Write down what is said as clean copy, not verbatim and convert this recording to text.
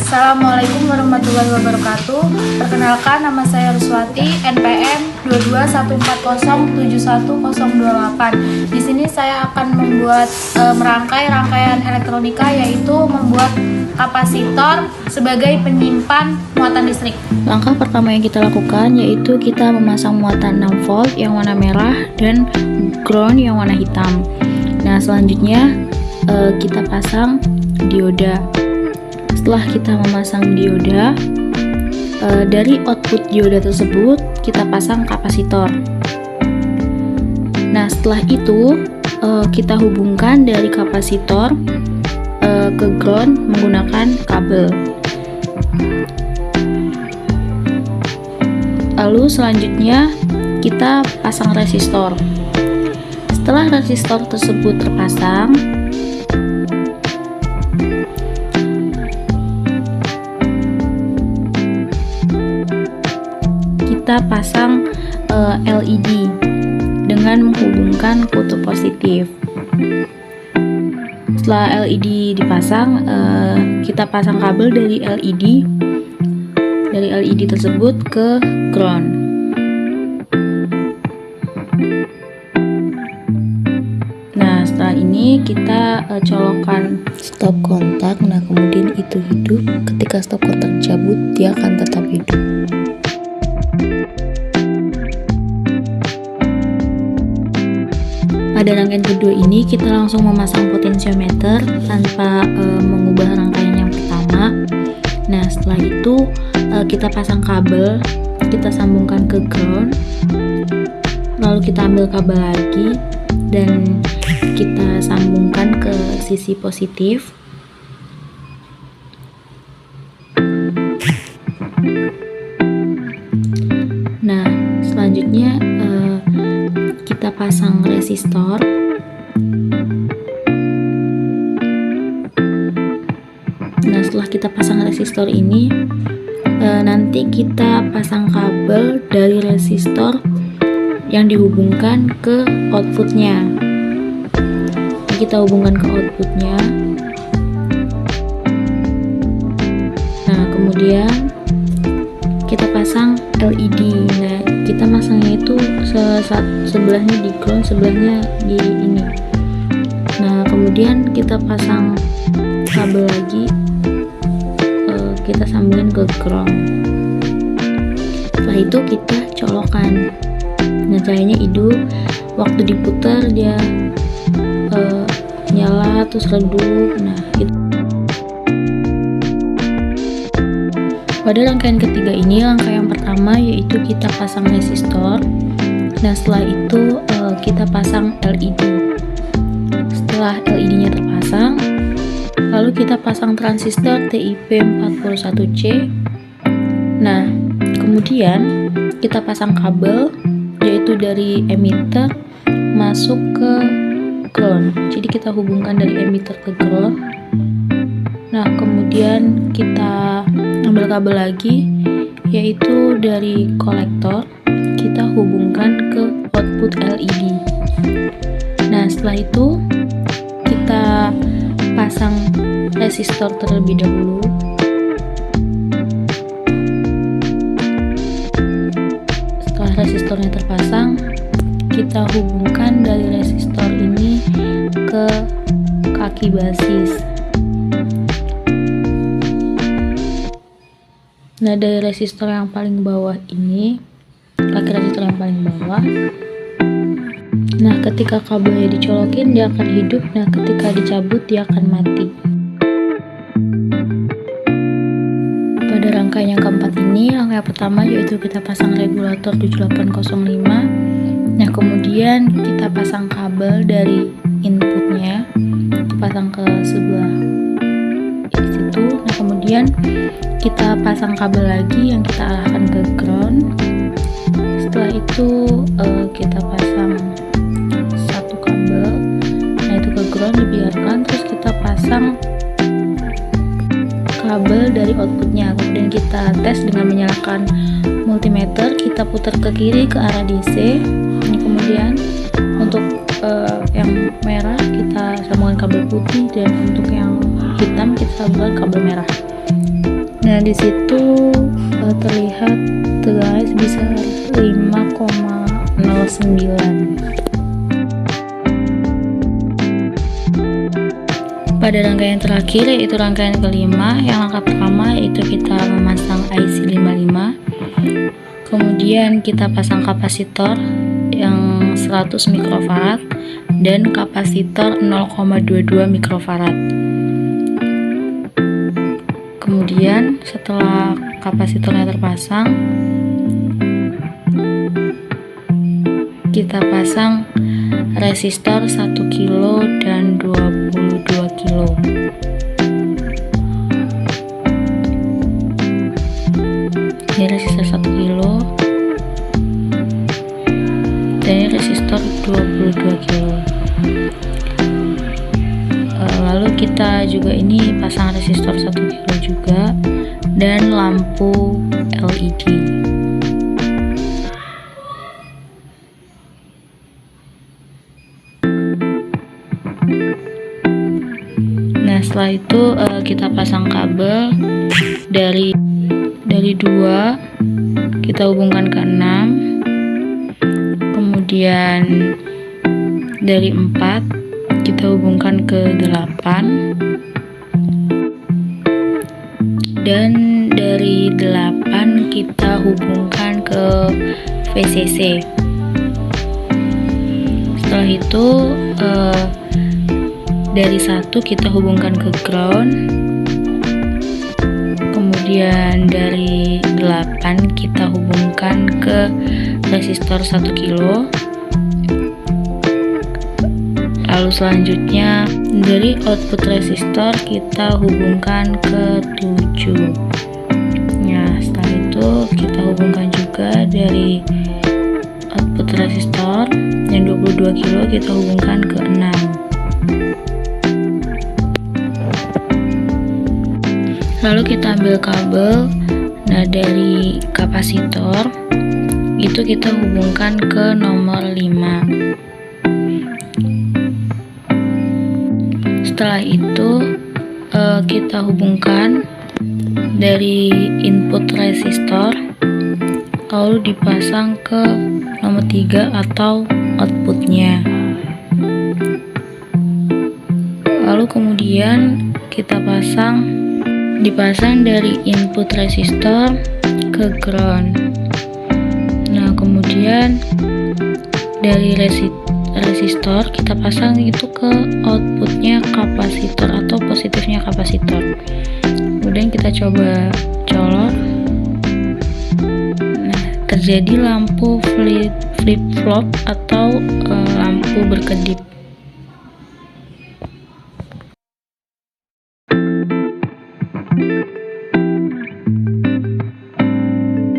Assalamualaikum warahmatullahi wabarakatuh. Perkenalkan, nama saya Ruswati, NPM 221071028. Di sini saya akan membuat merangkai rangkaian elektronika, yaitu membuat kapasitor sebagai penyimpan muatan listrik. Langkah pertama yang kita lakukan yaitu kita memasang muatan 6 volt yang warna merah dan ground yang warna hitam. Nah, selanjutnya kita pasang dioda. Setelah kita memasang dioda, dari output dioda tersebut kita pasang kapasitor. Nah, setelah itu kita hubungkan dari kapasitor ke ground menggunakan kabel. Lalu selanjutnya kita pasang resistor. Setelah resistor tersebut terpasang, kita pasang LED dengan menghubungkan kutub positif. Setelah LED dipasang, kita pasang kabel dari LED tersebut ke ground. Nah, setelah ini kita colokkan stop kontak. Nah, kemudian itu hidup. Ketika stop kontak dicabut, dia akan tetap hidup. Pada rangkaian kedua ini kita langsung memasang potensiometer tanpa mengubah rangkaian yang pertama. Nah, setelah itu kita pasang kabel, kita sambungkan ke ground, lalu kita ambil kabel lagi dan kita sambungkan ke sisi positif. Nah, selanjutnya kita pasang resistor. Nah, setelah kita pasang resistor ini, nanti kita pasang kabel dari resistor yang dihubungkan ke outputnya. Kita hubungkan ke outputnya. Nah, kemudian kita pasang LED. Nah, kita masangnya itu sebelahnya di ground, sebelahnya di ini. Nah, kemudian kita pasang kabel lagi, kita sambungin ke ground. Setelah itu kita colokan. Nah, cahayanya hidup. Waktu diputar dia nyala terus redup. Nah, itu. Pada rangkaian ketiga ini, rangkaian pertama yaitu kita pasang resistor. Nah, setelah itu kita pasang LED. Setelah LED-nya terpasang, lalu kita pasang transistor TIP41C. Nah, kemudian kita pasang kabel yaitu dari emitter masuk ke ground. Jadi kita hubungkan dari emitter ke ground. Nah, kemudian kita ambil kabel lagi yaitu dari kolektor, kita hubungkan ke output LED. Nah, setelah itu kita pasang resistor terlebih dahulu. Setelah resistornya terpasang, kita hubungkan dari resistor ini ke kaki basis. Nah, dari resistor yang paling bawah ini, kaki resistor yang paling bawah. Nah, ketika kabelnya dicolokin dia akan hidup. Nah, ketika dicabut dia akan mati. Pada rangkaian yang keempat ini, rangkaian pertama yaitu kita pasang regulator 7805. Nah, kemudian kita pasang kabel dari inputnya, kita pasang ke sebelah di situ. Nah, kemudian kita pasang kabel lagi yang kita arahkan ke ground. Setelah itu kita pasang satu kabel, nah itu ke ground dibiarkan. Terus kita pasang kabel dari outputnya, kemudian kita tes dengan menyalakan multimeter. Kita putar ke kiri ke arah DC. Ini kemudian untuk yang merah kita sambungkan kabel putih, dan untuk yang hitam kita sambungkan kabel merah. Nah, di situ terlihat tegangan sebesar 5,09. Pada rangkaian terakhir, yaitu rangkaian kelima, yang langkah pertama yaitu kita memasang IC 55, kemudian kita pasang kapasitor yang 100 mikrofarad dan kapasitor 0,22 mikrofarad. Kemudian setelah kapasitornya terpasang, kita pasang resistor 1 kilo dan 22 kilo. Ini resistor 1 kilo dan ini resistor 22 kilo. Lalu kita juga ini pasang resistor 1 kilo juga dan lampu LED. Nah, setelah itu kita pasang kabel dari 2 kita hubungkan ke 6, kemudian dari 4 kita hubungkan ke 8, dan dari 8 kita hubungkan ke VCC. Setelah itu dari 1 kita hubungkan ke ground, kemudian dari 8 kita hubungkan ke resistor 1 kilo. Lalu selanjutnya dari output resistor kita hubungkan ke 7. Nah, setelah itu kita hubungkan juga dari output resistor yang 22 kilo kita hubungkan ke 6. Lalu kita ambil kabel, nah dari kapasitor itu kita hubungkan ke nomor 5. Setelah itu kita hubungkan dari input resistor lalu dipasang ke nomor 3 atau outputnya. Lalu kemudian kita dipasang dari input resistor ke ground. Nah, kemudian dari resistor kita pasang itu ke outputnya kapasitor atau positifnya kapasitor. Kemudian kita coba colok. Nah, terjadi lampu flip flop atau lampu berkedip.